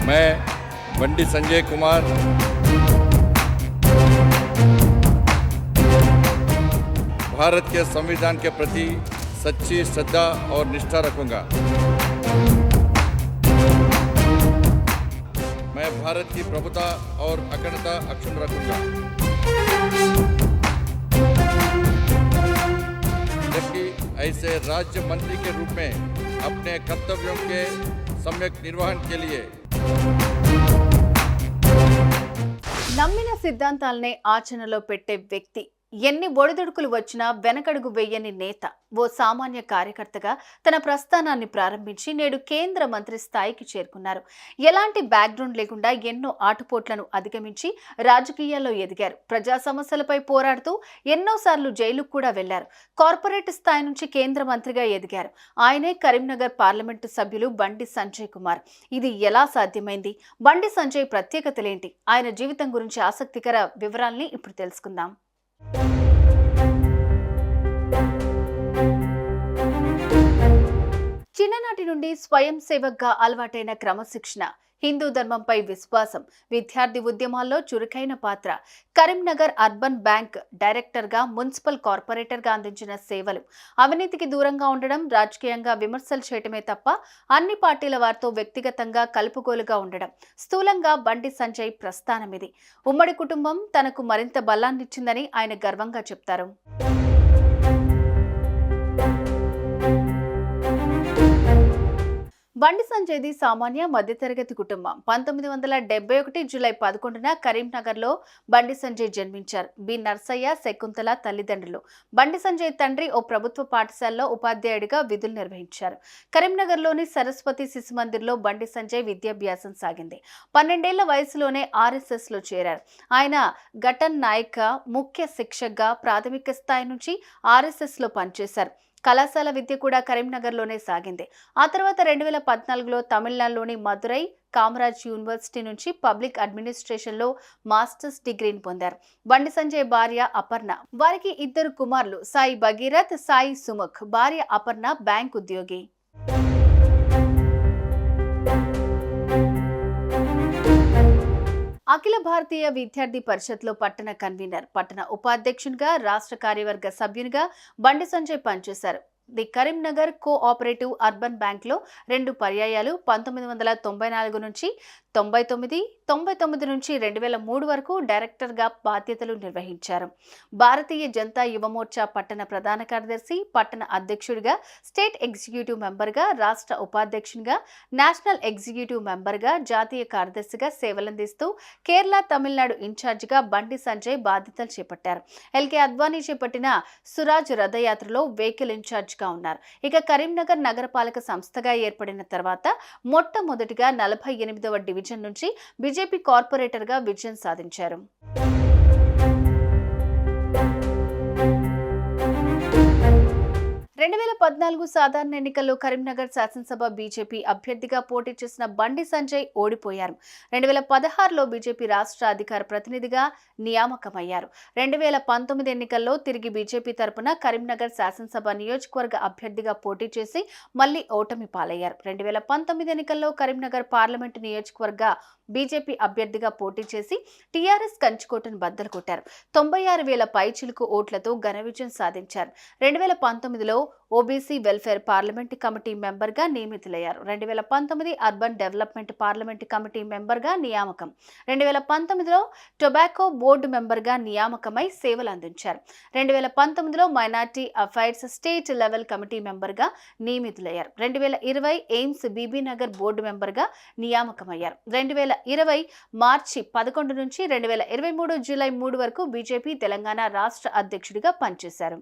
मैं बंडी संजय कुमार भारत के संविधान के प्रति सच्ची श्रद्धा और निष्ठा रखूंगा। मैं भारत की प्रभुता और अखंडता अक्षुण्ण रखूंगा, जबकि ऐसे राज्य मंत्री के रूप में अपने कर्तव्यों के सम्यक निर्वहन के लिए నమ్మిన సిద్ధాంతాలనే ఆచరణలో పెట్టే వ్యక్తి, ఎన్ని ఒడిదుడుకులు వచ్చినా వెనకడుగు వేయని నేత, ఓ సామాన్య కార్యకర్తగా తన ప్రస్థానాన్ని ప్రారంభించి నేడు కేంద్ర మంత్రి స్థాయికి చేరుకున్నారు. ఎలాంటి బ్యాక్గ్రౌండ్ లేకుండా ఎన్నో ఆటుపోట్లను అధిగమించి రాజకీయాల్లో ఎదిగారు. ప్రజా సమస్యలపై పోరాడుతూ ఎన్నోసార్లు జైలుకు కూడా వెళ్లారు. కార్పొరేట్ స్థాయి నుంచి కేంద్ర మంత్రిగా ఎదిగారు. ఆయనే కరీంనగర్ పార్లమెంటు సభ్యులు బండి సంజయ్ కుమార్. ఇది ఎలా సాధ్యమైంది? బండి సంజయ్ ప్రత్యేకతలేంటి? ఆయన జీవితం గురించి ఆసక్తికర వివరాల్ని ఇప్పుడు తెలుసుకుందాం. చిన్ననాటి నుండి స్వయం సేవక్గా అలవాటైన క్రమశిక్షణ, హిందూ ధర్మంపై విశ్వాసం, విద్యార్థి ఉద్యమాల్లో చురుకైన పాత్ర, కరీంనగర్ అర్బన్ బ్యాంక్ డైరెక్టర్గా, మున్సిపల్ కార్పొరేటర్గా అందించిన సేవలు, అవినీతికి దూరంగా ఉండడం, రాజకీయంగా విమర్శలు చేయటమే తప్ప అన్ని పార్టీల వారితో వ్యక్తిగతంగా కలుపుగోలుగా ఉండడం, స్థూలంగా బండి సంజయ్ ప్రస్థానం ఇది. ఉమ్మడి కుటుంబం తనకు మరింత బలాన్నిచ్చిందని ఆయన గర్వంగా చెప్తారు. బండి సంజయ్ది సామాన్య మధ్యతరగతి కుటుంబం. 1971 జూలై 11న కరీంనగర్లో బండి సంజయ్ జన్మించారు. బి నర్సయ్య, శకుంతల తల్లిదండ్రులు. బండి సంజయ్ తండ్రి ఓ ప్రభుత్వ పాఠశాలలో ఉపాధ్యాయుడిగా విధులు నిర్వహించారు. కరీంనగర్లోని సరస్వతి శిశు మందిర్లో బండి సంజయ్ విద్యాభ్యాసం సాగింది. 12 ఏళ్ల వయసులోనే RSSలో చేరారు. ఆయన ఘటన్ నాయక్, ముఖ్య శిక్షక్గా ప్రాథమిక స్థాయి నుంచి RSSలో పనిచేశారు. కళాశాల విద్య కూడా కరీంనగర్లోనే సాగింది. ఆ తర్వాత 2014లో తమిళనాడులోని మదురై కామరాజ్ యూనివర్సిటీ నుంచి పబ్లిక్ అడ్మినిస్ట్రేషన్లో మాస్టర్స్ డిగ్రీని పొందారు. బండి సంజయ్ భార్య అపర్ణ. వారికి 2 కుమారులు, సాయి భగీరథ్, సాయి సుముఖ్. భార్య అపర్ణ బ్యాంక్ ఉద్యోగి. అఖిల భారతీయ విద్యార్థి పరిషత్లో పట్టణ కన్వీనర్, పట్టణ ఉపాధ్యక్షునిగా, రాష్ట్ర కార్యవర్గ సభ్యునిగా బండి సంజయ్ పనిచేశారు. ది కరీంనగర్ కోఆపరేటివ్ అర్బన్ బ్యాంక్లో 2 పర్యాయాలు 1994 నుంచి 99, 99 నుంచి 2003 వరకు డైరెక్టర్గా బాధ్యతలు నిర్వహించారు. భారతీయ జనతా యువమోర్చా పట్టణ ప్రధాన కార్యదర్శి, పట్టణ అధ్యక్షుడిగా, స్టేట్ ఎగ్జిక్యూటివ్ మెంబర్గా, రాష్ట్ర ఉపాధ్యక్షునిగా, నేషనల్ ఎగ్జిక్యూటివ్ మెంబర్గా, జాతీయ కార్యదర్శిగా సేవలందిస్తూ కేరళ, తమిళనాడు ఇన్ఛార్జిగా బండి సంజయ్ బాధ్యతలు చేపట్టారు. ఎల్కే అద్వానీ చేపట్టిన సురాజ్ రథయాత్రలో వెహికల్ ఇన్ఛార్జిగా ఉన్నారు. ఇక కరీంనగర్ నగరపాలక సంస్థగా ఏర్పడిన తర్వాత మొట్టమొదటిగా 48వ డివిజన్ నుంచి బీజేపీ కార్పొరేటర్గా విజయం సాధించారు. 2014 సాధారణ ఎన్నికల్లో కరీంనగర్ శాసనసభ బీజేపీ అభ్యర్థిగా పోటీ చేసిన బండి సంజయ్ ఓడిపోయారు. 2016లో బీజేపీ రాష్ట్ర అధికార ప్రతినిధిగా నియామకమయ్యారు. 2019 ఎన్నికల్లో తిరిగి బీజేపీ తరపున కరీంనగర్ శాసనసభ నియోజకవర్గ అభ్యర్థిగా పోటీ చేసి మళ్లీ ఓటమి పాలయ్యారు. 2019 ఎన్నికల్లో కరీంనగర్ పార్లమెంటు నియోజకవర్గ బీజేపీ అభ్యర్థిగా పోటీ చేసి టీఆర్ఎస్ కంచుకోటను బద్దలు కొట్టారు. 96,000 పైచిలుకు ఓట్లతో ఘన విజయం సాధించారు. 2019లో ఓబీసీ వెల్ఫేర్ పార్లమెంటు కమిటీ మెంబర్గా నియమితులయ్యారు. 2019 అర్బన్ డెవలప్మెంట్ పార్లమెంటు కమిటీ మెంబర్గా నియామకం. 2019లో టొబాకో బోర్డు మెంబర్గా నియామకమై సేవలు అందించారు. 2019లో minority affairs state level committee మెంబర్గా నియమితులయ్యారు. 2020 ఎయిమ్స్ బీబీనగర్ బోర్డు మెంబర్గా నియామకమయ్యారు. 2020 మార్చి 11 నుంచి 2023 జూలై 3 వరకు బీజేపీ తెలంగాణ రాష్ట్ర అధ్యక్షుడిగా పనిచేశారు.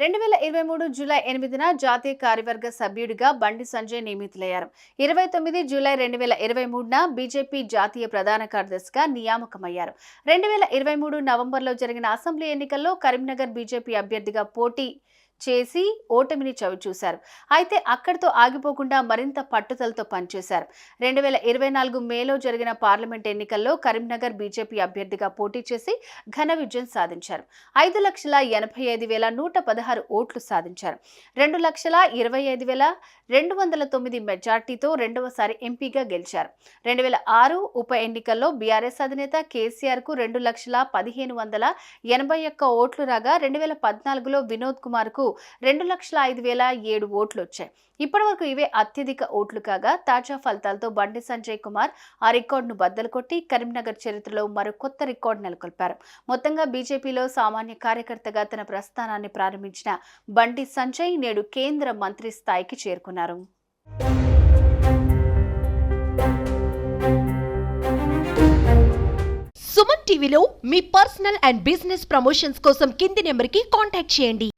2023 జూలై 8న జాతీయ కార్యవర్గ సభ్యుడిగా బండి సంజయ్ నియమితులయ్యారు. 29 జూలై 2023న బీజేపీ జాతీయ ప్రధాన కార్యదర్శిగా నియామకమయ్యారు. 2023 నవంబర్లో జరిగిన అసెంబ్లీ ఎన్నికల్లో కరీంనగర్ బీజేపీ అభ్యర్థిగా పోటీ చేసి ఓటమిని చవిచూశారు. అయితే అక్కడితో ఆగిపోకుండా మరింత పట్టుదలతో పనిచేశారు. 2024 మేలో జరిగిన పార్లమెంట్ ఎన్నికల్లో కరీంనగర్ బీజేపీ అభ్యర్థిగా పోటీ చేసి ఘన విజయం సాధించారు. 5,85,116 ఓట్లు సాధించారు. 2,25,209 మెజార్టీతో రెండవసారి ఎంపీగా గెలిచారు. 2006 ఉప ఎన్నికల్లో బీఆర్ఎస్ అధినేత కేసీఆర్ కు 2,15,181 ఓట్లు రాగా 2014లో వినోద్ కుమార్ కు 2,05,007 ఓట్లు వచ్చాయి. ఇప్పటివరకు ఇవే అత్యధిక ఓట్లు కాగా తాజా ఫలితాలతో బండి సంజయ్ కుమార్ ఆ రికార్డును బద్దలు కొట్టి కరీంనగర్ చరిత్రలో మరో కొత్త రికార్డు నెలకొల్పారు. మొత్తంగా బీజేపీలో సామాన్య కార్యకర్తగా తన ప్రస్థానాన్ని ప్రారంభించిన బండి సంజయ్ నేడు కేంద్ర మంత్రి స్థాయికి చేరుకున్నారు. సుమన్ టీవీలో మీ పర్సనల్ అండ్ బిజినెస్ ప్రమోషన్స్ కోసం కింది నెంబర్కి కాంటాక్ట్ చేయండి.